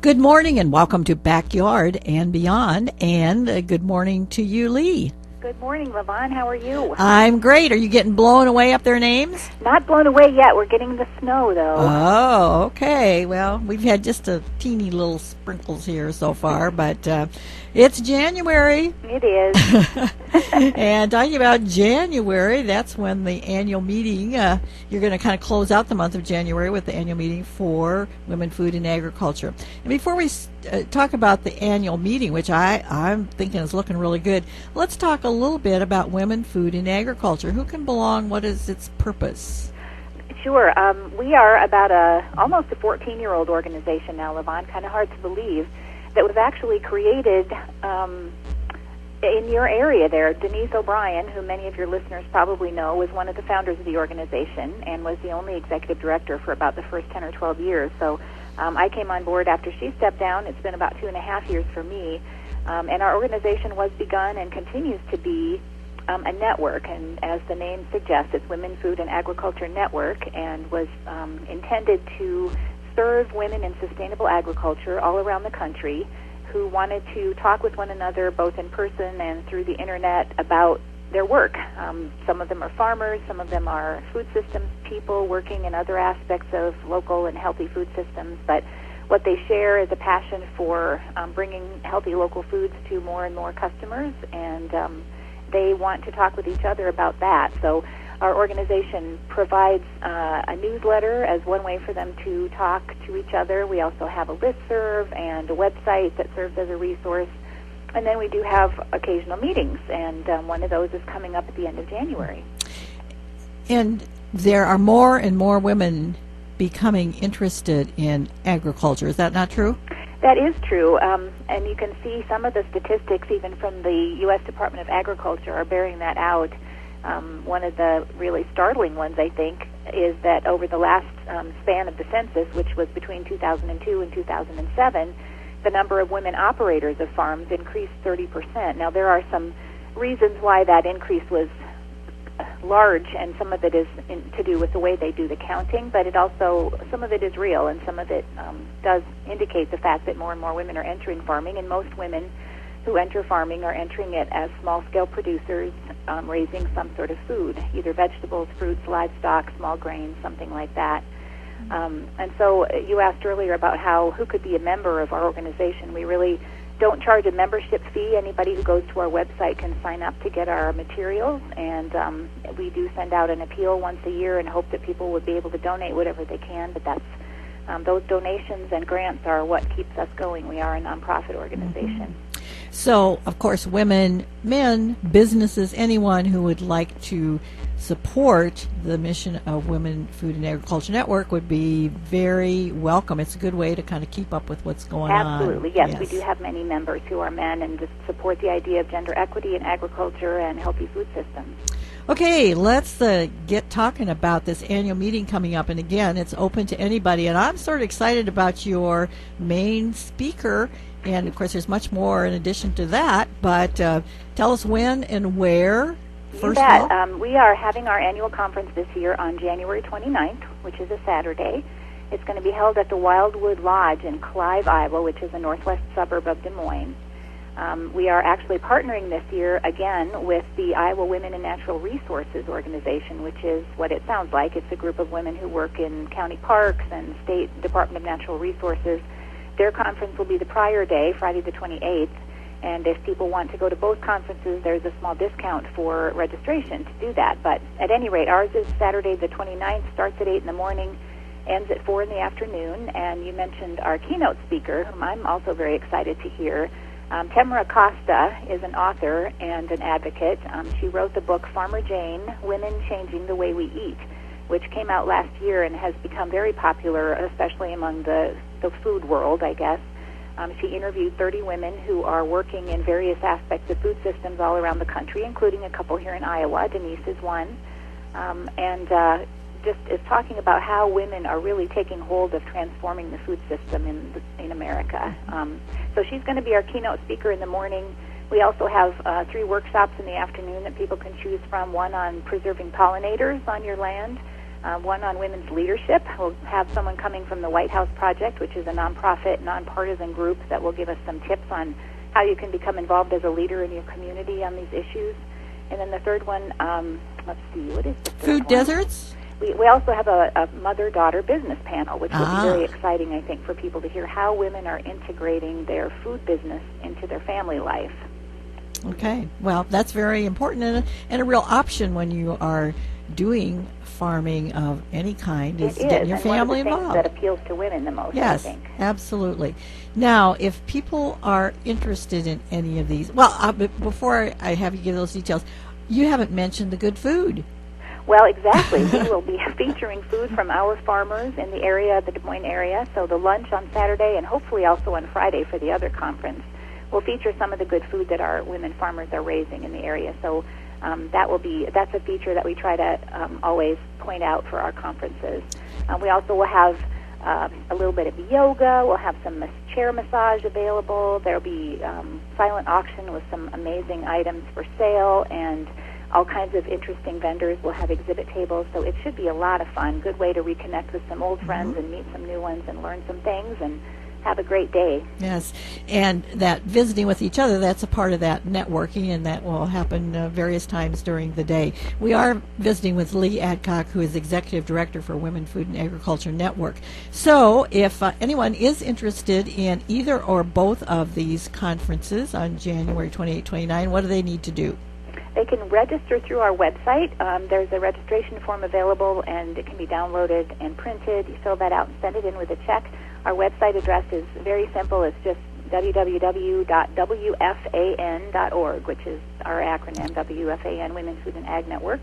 Good morning and welcome to Backyard and Beyond. And good morning to you, Lee. Good morning, Levon. How are you? I'm great. Are you getting blown away up there in Ames? Not blown away yet. We're getting the snow, though. Oh, okay. Well, we've had just a teeny little sprinkles here so far, but it's January. It is. And talking about January, that's when the annual meeting, you're going to kind of close out the month of January with the annual meeting for Women, Food, and Agriculture. And before we talk about the annual meeting, which I'm thinking is looking really good, let's talk a little bit about Women, Food, and Agriculture. Who can belong? What is its purpose? Sure. We are about almost a 14-year-old organization now, Levon. Kind of hard to believe that was actually created in your area there. Denise O'Brien, who many of your listeners probably know, was one of the founders of the organization and was the only executive director for about the first 10 or 12 years. So I came on board after she stepped down. It's been about 2.5 years for me. And our organization was begun and continues to be a network. And as the name suggests, it's Women, Food, and Agriculture Network, and was intended to serve women in sustainable agriculture all around the country who wanted to talk with one another both in person and through the internet about their work. Some of them are farmers, some of them are food systems people working in other aspects of local and healthy food systems, but what they share is a passion for bringing healthy local foods to more and more customers, and they want to talk with each other about that. So our organization provides a newsletter as one way for them to talk to each other. We also have a listserv and a website that serves as a resource. And then we do have occasional meetings, and one of those is coming up at the end of January. And there are more and more women becoming interested in agriculture. Is that not true? That is true, and you can see some of the statistics even from the U.S. Department of Agriculture are bearing that out. One of the really startling ones, I think, is that over the last span of the census, which was between 2002 and 2007, the number of women operators of farms increased 30%. Now, there are some reasons why that increase was large, and some of it is to do with the way they do the counting, but some of it is real, and some of it does indicate the fact that more and more women are entering farming, and most women who enter farming are entering it as small-scale producers raising some sort of food, either vegetables, fruits, livestock, small grains, something like that. And so you asked earlier about who could be a member of our organization. We really don't charge a membership fee. Anybody who goes to our website can sign up to get our materials, and we do send out an appeal once a year and hope that people would be able to donate whatever they can, but that's those donations and grants are what keeps us going. We are a nonprofit organization. So, of course, women, men, businesses, anyone who would like to support the mission of Women, Food, and Agriculture Network would be very welcome. It's a good way to kind of keep up with what's going on. Absolutely, yes. We do have many members who are men and just support the idea of gender equity in agriculture and healthy food systems. Okay, let's get talking about this annual meeting coming up. And again, it's open to anybody. And I'm sort of excited about your main speaker. And, of course, there's much more in addition to that. But tell us when and where. First of all. We are having our annual conference this year on January 29th, which is a Saturday. It's going to be held at the Wildwood Lodge in Clive, Iowa, which is a northwest suburb of Des Moines. We are actually partnering this year, again, with the Iowa Women in Natural Resources organization, which is what it sounds like. It's a group of women who work in county parks and State Department of Natural Resources. Their conference will be the prior day, Friday the 28th, and if people want to go to both conferences, there's a small discount for registration to do that. But at any rate, ours is Saturday the 29th, starts at 8 in the morning, ends at 4 in the afternoon, and you mentioned our keynote speaker, whom I'm also very excited to hear. Tamara Costa is an author and an advocate. She wrote the book Farmer Jane, Women Changing the Way We Eat, which came out last year and has become very popular, especially among the food world, I guess. She interviewed 30 women who are working in various aspects of food systems all around the country, including a couple here in Iowa. Denise is one. And just is talking about how women are really taking hold of transforming the food system in America. So she's going to be our keynote speaker in the morning. We also have 3 workshops in the afternoon that people can choose from, one on preserving pollinators on your land, one on women's leadership. We'll have someone coming from the White House Project, which is a nonprofit, nonpartisan group that will give us some tips on how you can become involved as a leader in your community on these issues. And then the third one, let's see, what is the third Food one? deserts? We also have a mother-daughter business panel, which will be very exciting, I think, for people to hear how women are integrating their food business into their family life. Okay. Well, that's very important and a real option when you are doing farming of any kind is getting your family involved. involved. That appeals to women the most, yes, I think. Absolutely. Now, if people are interested in any of these, well, before I have you give those details, you haven't mentioned the good food. Well, exactly. We will be featuring food from our farmers in the area, the Des Moines area. So the lunch on Saturday and hopefully also on Friday for the other conference will feature some of the good food that our women farmers are raising in the area. So that's a feature that we try to always point out for our conferences. We also will have a little bit of yoga. We'll have some chair massage available. There'll be silent auction with some amazing items for sale and all kinds of interesting vendors. We'll have exhibit tables, so it should be a lot of fun. Good way to reconnect with some old friends and meet some new ones and learn some things and have a great day. Yes, and that visiting with each other, that's a part of that networking, and that will happen various times during the day. We are visiting with Lee Adcock, who is Executive Director for Women Food and Agriculture Network. So if anyone is interested in either or both of these conferences on January 28-29, what do they need to do? They can register through our website. There's a registration form available, and it can be downloaded and printed. You fill that out and send it in with a check. Our website address is very simple. It's just www.wfan.org, which is our acronym, WFAN, Women Food and Ag Network.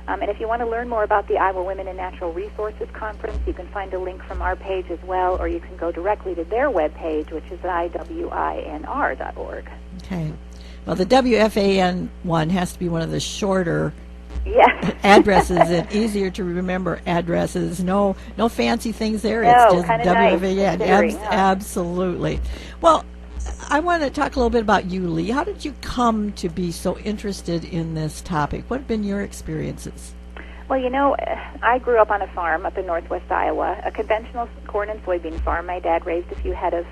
And if you want to learn more about the Iowa Women and Natural Resources Conference, you can find a link from our page as well, or you can go directly to their webpage, which is iwinr.org. Okay. Well, the WFAN one has to be one of the shorter addresses and easier to remember addresses. No fancy things there. No, it's just WFAN. Nice, absolutely. Well, I want to talk a little bit about you, Lee. How did you come to be so interested in this topic? What have been your experiences? Well, you know, I grew up on a farm up in northwest Iowa, a conventional corn and soybean farm. My dad raised a few head of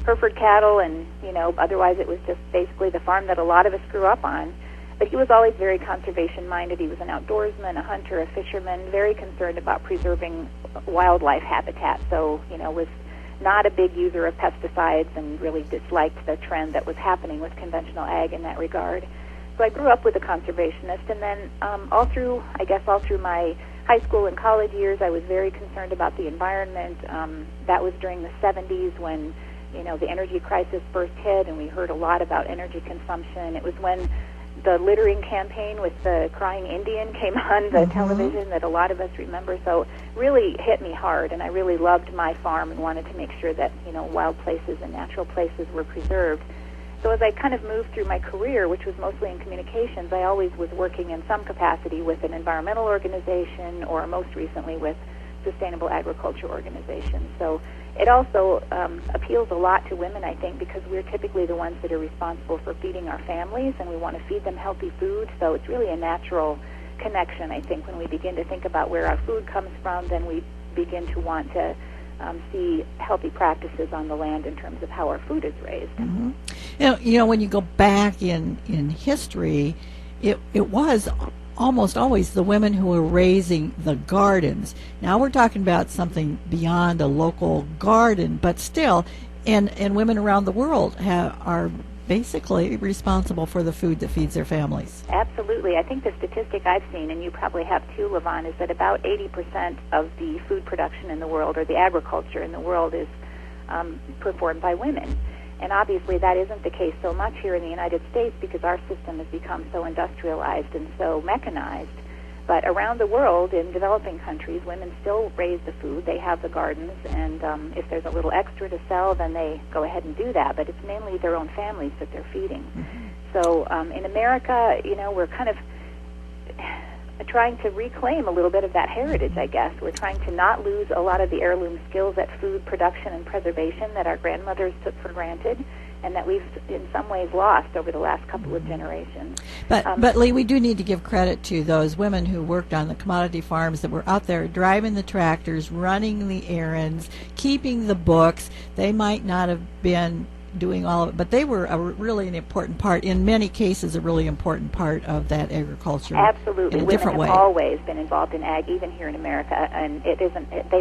Hereford cattle, and, you know, otherwise it was just basically the farm that a lot of us grew up on. But he was always very conservation-minded. He was an outdoorsman, a hunter, a fisherman, very concerned about preserving wildlife habitat. So, you know, was not a big user of pesticides and really disliked the trend that was happening with conventional ag in that regard. So I grew up with a conservationist, and then all through my high school and college years, I was very concerned about the environment. That was during the 70s when, you know, the energy crisis first hit, and we heard a lot about energy consumption. It was when the littering campaign with the crying Indian came on the television that a lot of us remember. So really hit me hard, and I really loved my farm and wanted to make sure that, you know, wild places and natural places were preserved. So as I kind of moved through my career, which was mostly in communications, I always was working in some capacity with an environmental organization or most recently with sustainable agriculture organizations. So it also appeals a lot to women, I think, because we're typically the ones that are responsible for feeding our families, and we want to feed them healthy food. So it's really a natural connection, I think. When we begin to think about where our food comes from, then we begin to want to see healthy practices on the land in terms of how our food is raised. Mm-hmm. You know, when you go back in history, it was almost always the women who were raising the gardens. Now we're talking about something beyond a local garden, but still, and women around the world are basically responsible for the food that feeds their families. Absolutely. I think the statistic I've seen, and you probably have too, Levon, is that about 80% of the food production in the world, or the agriculture in the world, is performed by women. And obviously that isn't the case so much here in the United States because our system has become so industrialized and so mechanized. But around the world, in developing countries, women still raise the food. They have the gardens, and if there's a little extra to sell, then they go ahead and do that. But it's mainly their own families that they're feeding. Mm-hmm. So in America, you know, we're kind of trying to reclaim a little bit of that heritage, I guess. We're trying to not lose a lot of the heirloom skills at food production and preservation that our grandmothers took for granted and that we've in some ways lost over the last couple of generations. But Lee, we do need to give credit to those women who worked on the commodity farms that were out there driving the tractors, running the errands, keeping the books. They might not have been doing all of it, but they were really an important part, in many cases a really important part of that agriculture. Absolutely. In a different way. Women have always been involved in ag, even here in America, and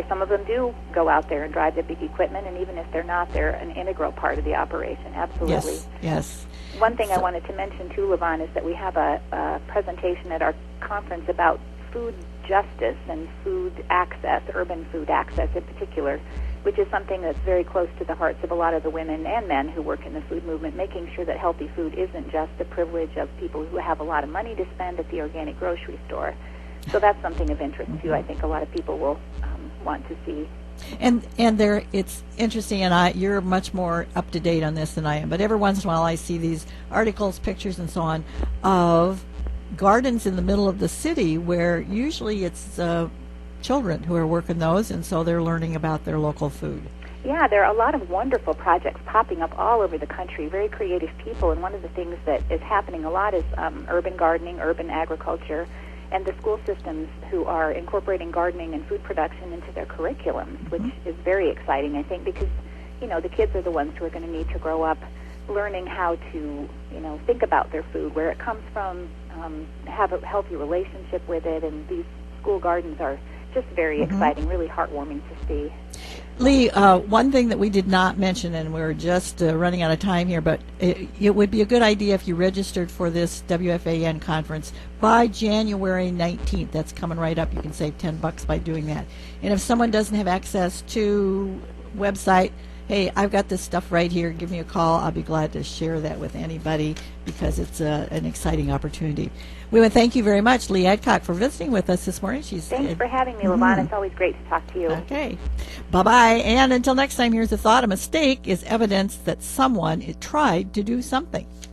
some of them do go out there and drive the big equipment, and even if they're not, they're an integral part of the operation. Absolutely. Yes. One thing I wanted to mention too, Levon, is that we have a presentation at our conference about food justice and food access, urban food access in particular, which is something that's very close to the hearts of a lot of the women and men who work in the food movement, making sure that healthy food isn't just the privilege of people who have a lot of money to spend at the organic grocery store. So that's something of interest too. I think a lot of people will want to see. And it's interesting, and you're much more up to date on this than I am, but every once in a while I see these articles, pictures, and so on of gardens in the middle of the city where usually it's children who are working those, and so they're learning about their local food. Yeah, there are a lot of wonderful projects popping up all over the country, very creative people, and one of the things that is happening a lot is urban gardening, urban agriculture, and the school systems who are incorporating gardening and food production into their curriculums, which is very exciting, I think, because, the kids are the ones who are going to need to grow up learning how to, think about their food, where it comes from, have a healthy relationship with it, and these school gardens are just very exciting, really heartwarming to see. Lee, one thing that we did not mention, and we're just running out of time here, but it would be a good idea if you registered for this WFAN conference by January 19th. That's coming right up. You can save $10 by doing that. And if someone doesn't have access to website, hey, I've got this stuff right here. Give me a call. I'll be glad to share that with anybody because it's an exciting opportunity. We want to thank you very much, Lee Adcock, for visiting with us this morning. Thanks for having me, Levon. It's always great to talk to you. Okay. Bye-bye. And until next time, here's a thought. A mistake is evidence that someone tried to do something.